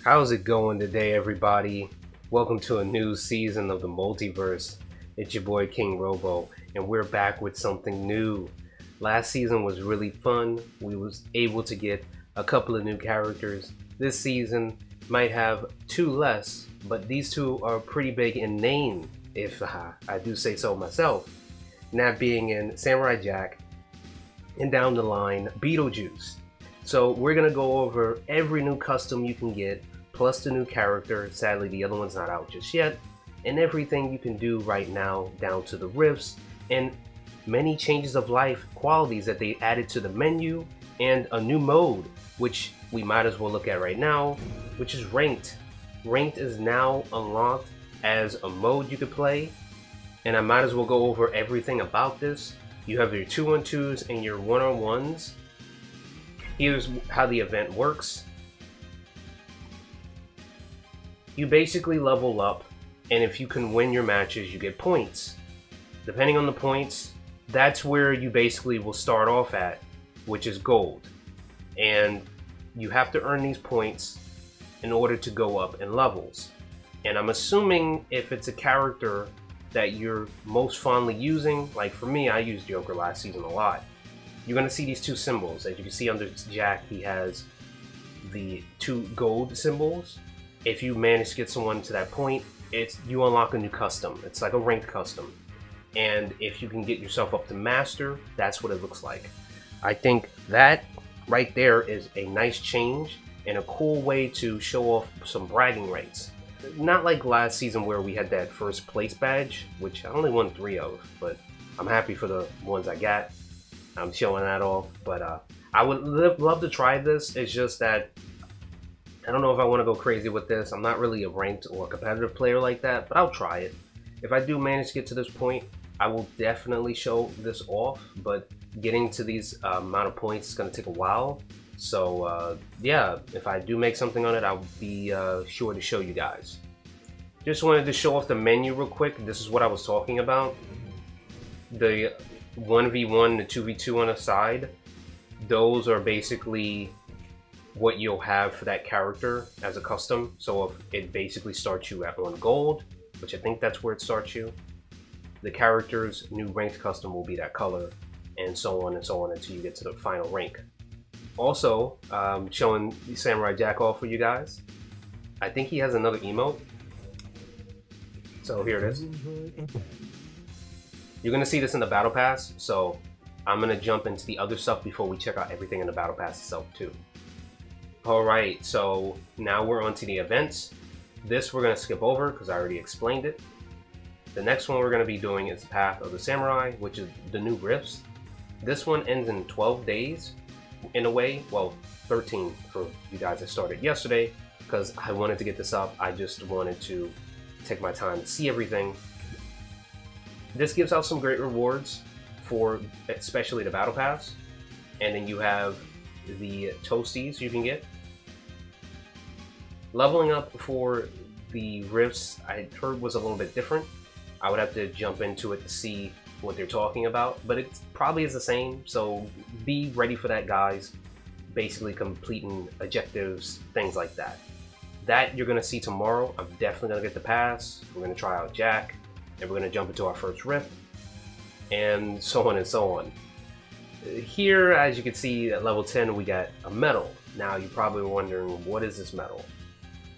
How's it going today, everybody? Welcome to a new season of the Multiverse. It's your boy King Robo, and we're back with something new. Last season was really fun. We was able to get a couple of new characters. This season might have two less, but these two are pretty big in name, if I do say so myself. And that being in Samurai Jack, and down the line, Beetlejuice. So we're gonna go over every new custom you can get, plus the new character. Sadly, the other one's not out just yet, and everything you can do right now, down to the rifts and many changes of life qualities that they added to the menu, and a new mode, which we might as well look at right now, which is ranked. Ranked is now unlocked as a mode you could play, and I might as well go over everything about this. You have your 2-on-2s and your 1-on-1s. Here's how the event works. You basically level up, and if you can win your matches, you get points. Depending on the points, that's where you basically will start off at, which is gold. And you have to earn these points in order to go up in levels. And I'm assuming if it's a character that you're most fondly using, like for me, I used Joker last season a lot. You're gonna see these two symbols. As you can see under Jack, he has the 2 gold symbols. If you manage to get someone to that point, you unlock a new custom. It's like a ranked custom. And if you can get yourself up to master, that's what it looks like. I think that right there is a nice change and a cool way to show off some bragging rights. Not like last season where we had that first place badge, which I only won 3 of, but I'm happy for the ones I got. I'm showing that off, but I would love to try this. It's just that I don't know if I want to go crazy with this. I'm not really a ranked or competitive player like that, but I'll try it. If I do manage to get to this point, I will definitely show this off, but getting to these amount of points is going to take a while. So yeah, if I do make something on it, I'll be sure to show you guys. Just wanted to show off the menu real quick. This is what I was talking about. The 1v1, the 2v2 on the side, those are basically what you'll have for that character as a custom. So if it basically starts you at 1 gold, which I think that's where it starts you, the character's new ranked custom will be that color, and so on until you get to the final rank. Also, showing Samurai Jack off for you guys. I think he has another emote. So here it is. You're gonna see this in the Battle Pass, so I'm gonna jump into the other stuff before we check out everything in the Battle Pass itself too. Alright, so now we're on to the events. This we're gonna skip over because I already explained it. The next one we're gonna be doing is Path of the Samurai, which is the new rifts. This one ends in 12 days. In a way, well, 13 for you guys that started yesterday, because I wanted to get this up. I just wanted to take my time to see everything. This gives out some great rewards for especially the Battle Pass, and then you have the toasties you can get. Leveling up for the rifts, I heard was a little bit different. I would have to jump into it to see what they're talking about, but it probably is the same, so be ready for that, guys. Basically completing objectives, things like that. That you're gonna see tomorrow. I'm definitely gonna get the pass. We're gonna try out Jack, and we're gonna jump into our first rift, and so on and so on. Here, as you can see, at level 10, we got a medal. Now you're probably wondering, what is this medal?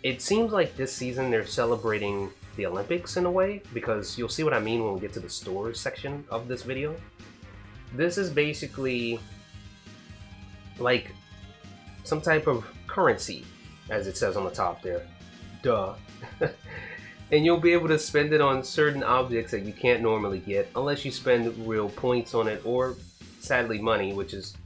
It seems like this season they're celebrating the Olympics in a way, because you'll see what I mean when we get to the stores section of this video. This is basically like some type of currency, as it says on the top there. Duh. And you'll be able to spend it on certain objects that you can't normally get unless you spend real points on it, or sadly money, which is,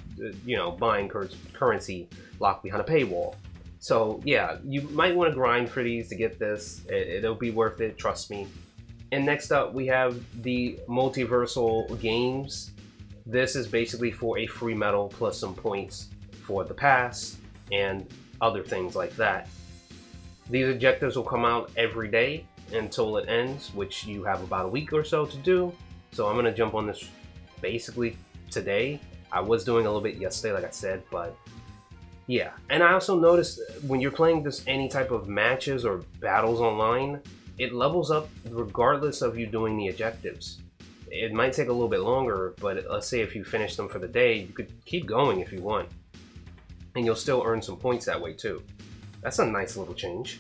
you know, buying currency locked behind a paywall. So yeah, you might want to grind for these to get this. It'll be worth it, trust me. And next up we have the Multiversal games. This is basically for a free medal plus some points for the pass and other things like that. These objectives will come out every day until it ends, which you have about a week or so to do. So I'm going to jump on this basically today. I was doing a little bit yesterday, like I said, but Yeah, and I also noticed when you're playing this any type of matches or battles online, it levels up regardless of you doing the objectives. It might take a little bit longer, but let's say if you finish them for the day, you could keep going if you want. And you'll still earn some points that way too. That's a nice little change.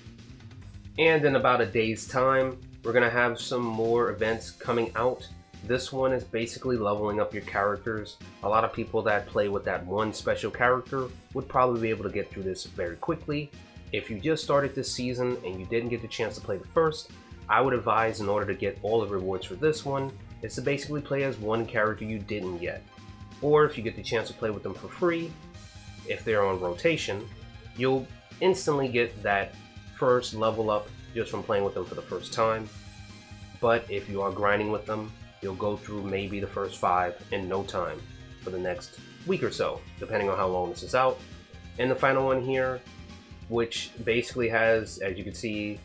And in about a day's time, we're going to have some more events coming out. This one is basically leveling up your characters. A lot of people that play with that one special character would probably be able to get through this very quickly. If you just started this season and you didn't get the chance to play the first, I would advise, in order to get all the rewards for this one, is to basically play as one character you didn't yet. Or if you get the chance to play with them for free, if they're on rotation, you'll instantly get that first level up just from playing with them for the first time. But if you are grinding with them, you'll go through maybe the first 5 in no time for the next week or so, depending on how long this is out. And the final one here, which basically has, as you can see,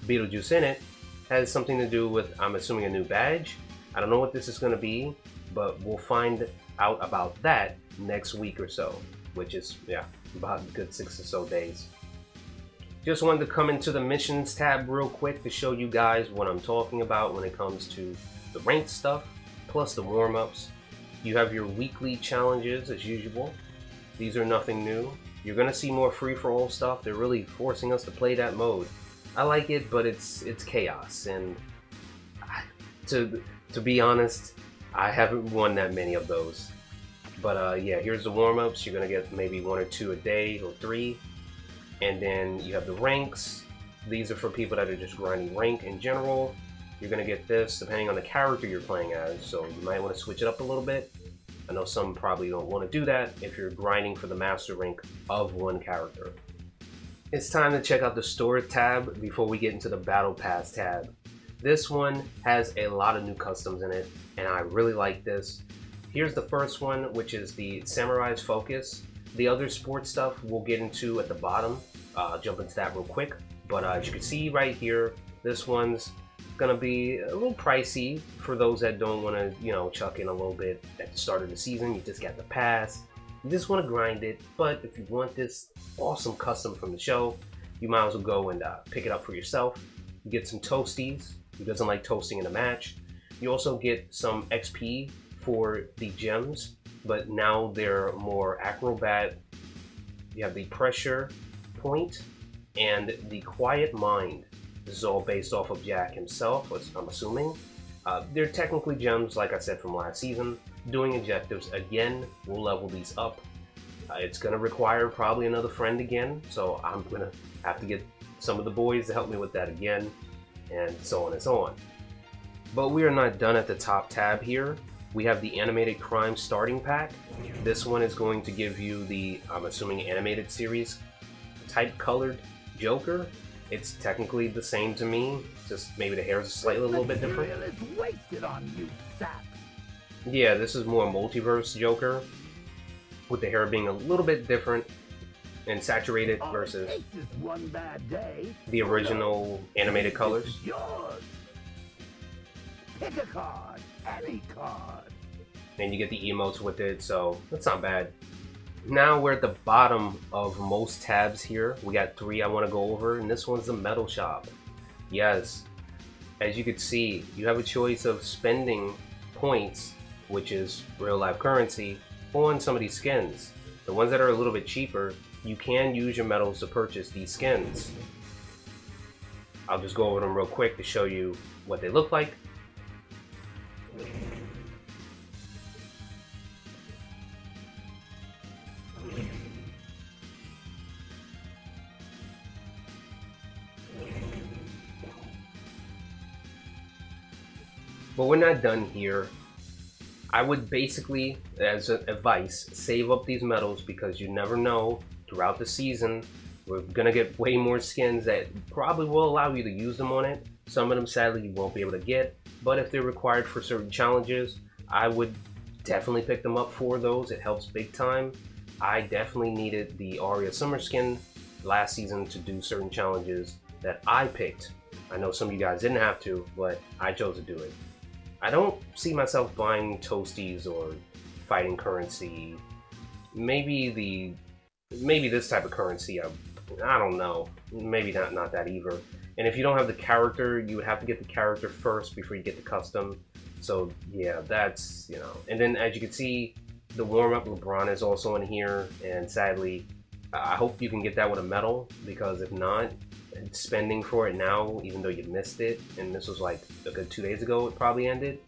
Beetlejuice in it, has something to do with, I'm assuming, a new badge. I don't know what this is going to be, but we'll find out about that next week or so, which is, yeah, about a good 6 or so days. Just wanted to come into the missions tab real quick to show you guys what I'm talking about when it comes to the ranked stuff, plus the warm-ups. You have your weekly challenges as usual. These are nothing new. You're gonna see more free-for-all stuff. They're really forcing us to play that mode. I like it, but it's chaos, and to be honest, I haven't won that many of those. But yeah, here's the warm-ups. You're gonna get maybe 1 or 2 a day, or 3. And then you have the ranks. These are for people that are just grinding rank in general. You're gonna get this depending on the character you're playing as, so you might want to switch it up a little bit. I know some probably don't want to do that if you're grinding for the master rank of one character. It's time to check out the store tab before we get into the battle pass tab. This one has a lot of new customs in it, and I really like this. Here's the first one, which is the Samurai's Focus. The other sports stuff we'll get into at the bottom. I'll jump into that real quick. But as you can see right here, this one's gonna be a little pricey for those that don't want to, you know, chuck in a little bit at the start of the season. You just got the pass. You just want to grind it. But if you want this awesome custom from the show, you might as well go and pick it up for yourself. You get some toasties. Who doesn't like toasting in a match? You also get some XP for the gems, but now they're more acrobat. You have the pressure point and the quiet mind. This is all based off of Jack himself, I'm assuming. They're technically gems, like I said, from last season. Doing objectives again will level these up. It's going to require probably another friend again, so I'm going to have to get some of the boys to help me with that again, and so on and so on. But we are not done at the top tab here. We have the Animated Crime Starting Pack. This one is going to give you the, I'm assuming, animated series type colored Joker. It's technically the same to me, just maybe the hair is slightly a little bit different. Yeah, this is more Multiverse Joker, with the hair being a little bit different and saturated versus the original animated colors. Pick a card, any card. And you get the emotes with it, so that's not bad. Now we're at the bottom of most tabs here. We got 3 I want to go over, and this one's the metal shop. Yes, as you can see, you have a choice of spending points, which is real life currency, on some of these skins. The ones that are a little bit cheaper, you can use your medals to purchase these skins. I'll just go over them real quick to show you what they look like. But we're not done here. I would basically, as advice, save up these medals, because you never know, throughout the season, we're gonna get way more skins that probably will allow you to use them on it. Some of them, sadly, you won't be able to get, but if they're required for certain challenges, I would definitely pick them up for those. It helps big time. I definitely needed the Aria Summer skin last season to do certain challenges that I picked. I know some of you guys didn't have to, but I chose to do it. I don't see myself buying toasties or fighting currency. Maybe the maybe this type of currency. I don't know. Maybe not that either. And if you don't have the character, you would have to get the character first before you get the custom. So yeah, that's, you know. And then as you can see, the warm-up LeBron is also in here. And sadly, I hope you can get that with a medal, because if not, spending for it now, even though you missed it, and this was like a good 2 days ago, it probably ended,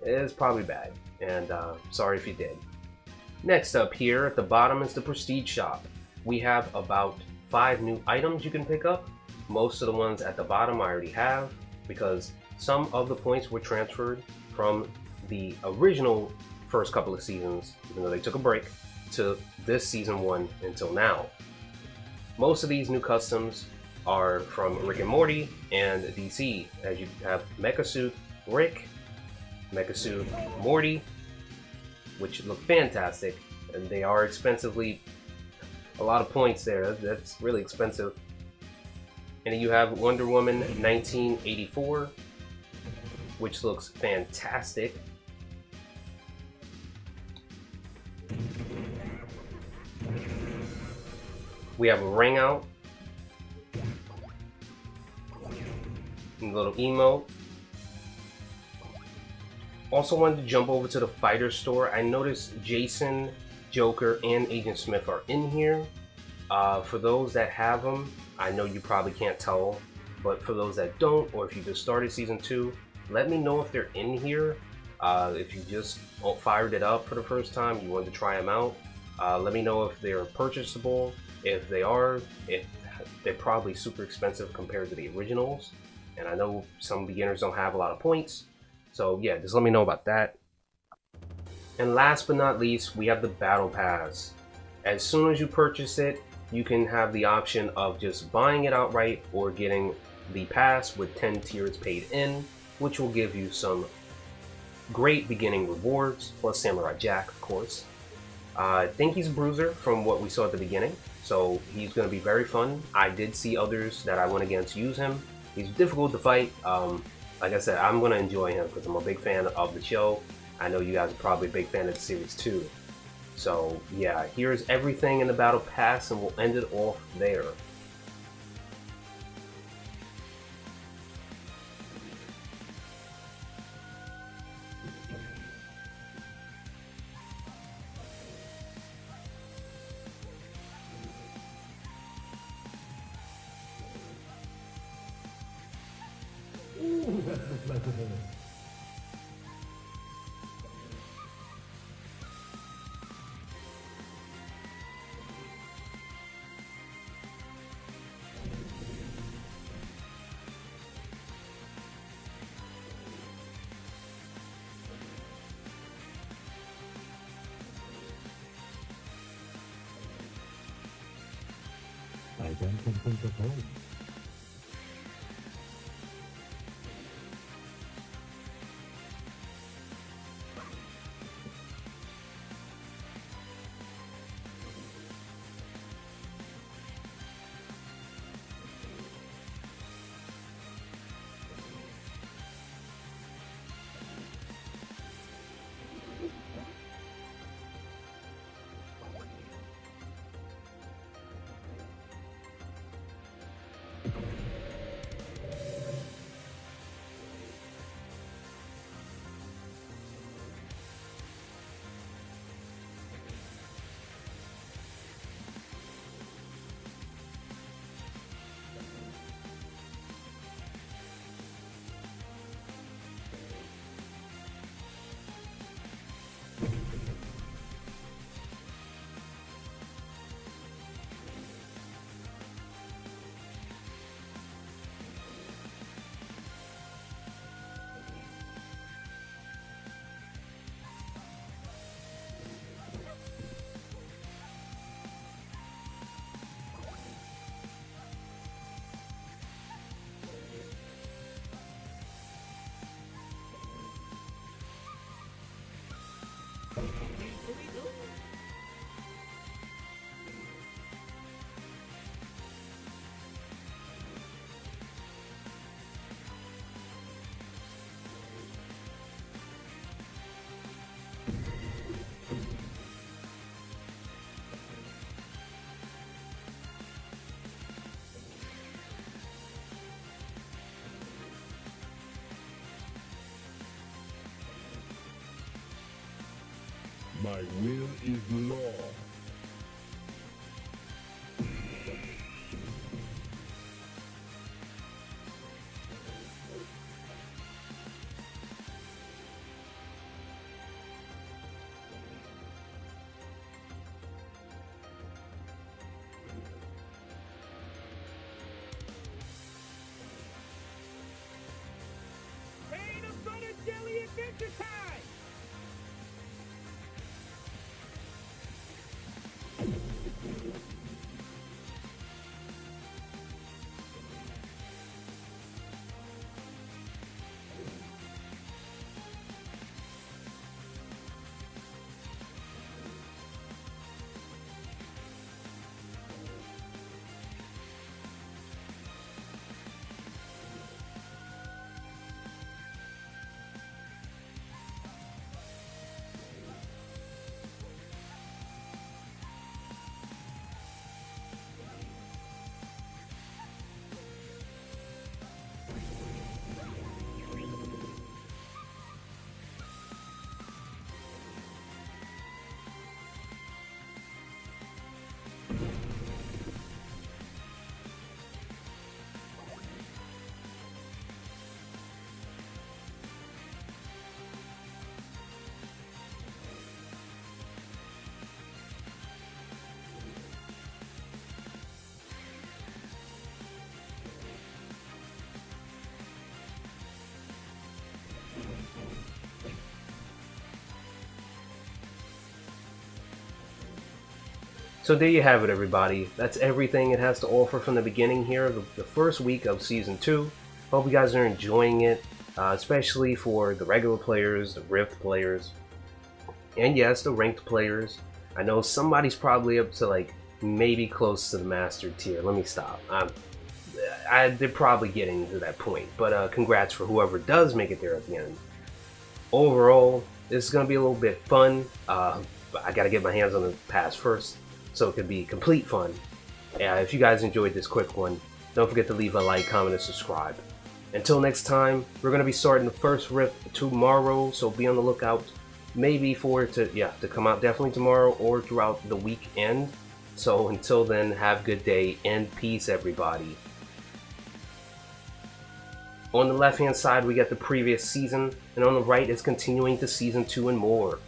is probably bad. And sorry if you did. Next up here at the bottom is the Prestige Shop. We have about 5 new items you can pick up. Most of the ones at the bottom I already have, because some of the points were transferred from the original first couple of seasons, even though they took a break, to this season 1 until now. Most of these new customs are from Rick and Morty and DC, as you have Mecha Suit Rick, Mecha Suit Morty, which look fantastic, and they are expensively a lot of points there. That's really expensive. And then you have Wonder Woman 1984, which looks fantastic. We have a ring out, a little emote. Also wanted to jump over to the fighter store. I noticed Jason, Joker, and Agent Smith are in here. For those that have them, I know you probably can't tell, but for those that don't, or if you just started Season 2, let me know if they're in here. If you just fired it up for the first time, you wanted to try them out, let me know if they're purchasable. If they are, if they're probably super expensive compared to the originals, and I know some beginners don't have a lot of points, so yeah, just let me know about that. And last but not least, we have the Battle Pass. As soon as you purchase it, you can have the option of just buying it outright or getting the pass with 10 tiers paid in, which will give you some great beginning rewards, plus Samurai Jack, of course. I think he's a bruiser from what we saw at the beginning, so he's going to be very fun. I did see others that I went against use him. He's difficult to fight. Like I said, I'm going to enjoy him because I'm a big fan of the show. I know you guys are probably a big fan of the series too. So yeah, here's everything in the Battle Pass, and we'll end it off there. Ooh, that's just like a minute. I then can think of home. My will is law. Peanut butter jelly adventure time! So there you have it, everybody. That's everything it has to offer from the beginning here, the first week of Season 2. Hope you guys are enjoying it, especially for the regular players, the Rift players, and yes, the ranked players. I know somebody's probably up to like maybe close to the Master tier. Let me stop. They're probably getting to that point, but congrats for whoever does make it there at the end. Overall, this is going to be a little bit fun. I got to get my hands on the pass first, so it could be complete fun. If you guys enjoyed this quick one, don't forget to leave a like, comment, and subscribe. Until next time, we're going to be starting the first Rift tomorrow, so be on the lookout maybe for it to come out definitely tomorrow or throughout the weekend. So until then, have a good day and peace, everybody. On the left hand side we got the previous season, and on the right is continuing to Season 2 and more.